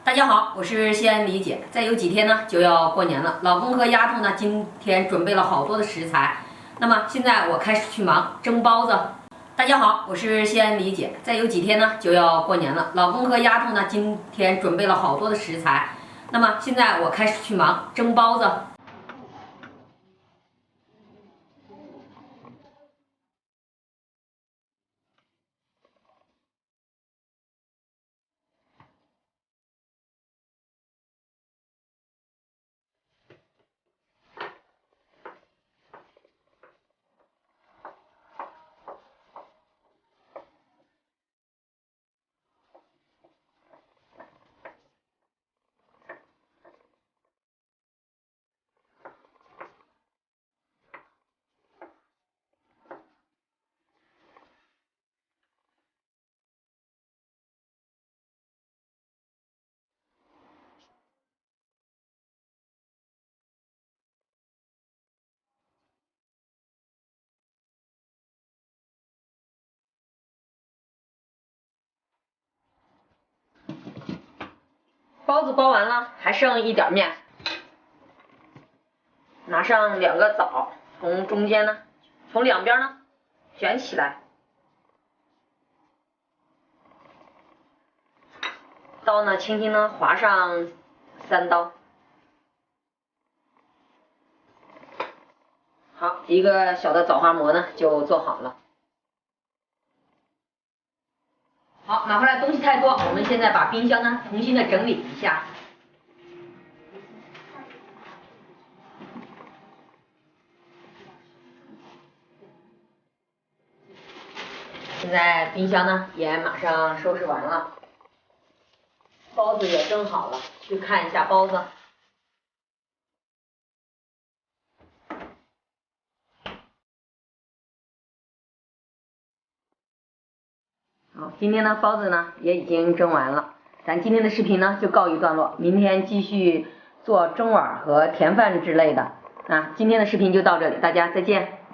大家好，我是西安李姐。再有几天呢就要过年了，老公和丫头呢今天准备了好多的食材。那么现在我开始去忙蒸包子。大家好，我是西安李姐。再有几天呢就要过年了，老公和丫头呢今天准备了好多的食材。那么现在我开始去忙蒸包子。包子包完了，还剩一点面。拿上2个枣，从中间呢，从两边呢卷起来，刀呢轻轻的划上3刀。好，一个小的枣花馍呢就做好了。好，买回来东西太多，我们现在把冰箱呢重新的整理一下。现在冰箱呢也马上收拾完了，包子也蒸好了，去看一下包子。好，今天呢包子呢也已经蒸完了，咱今天的视频呢就告一段落，明天继续做蒸碗和甜饭之类的。今天的视频就到这里，大家再见。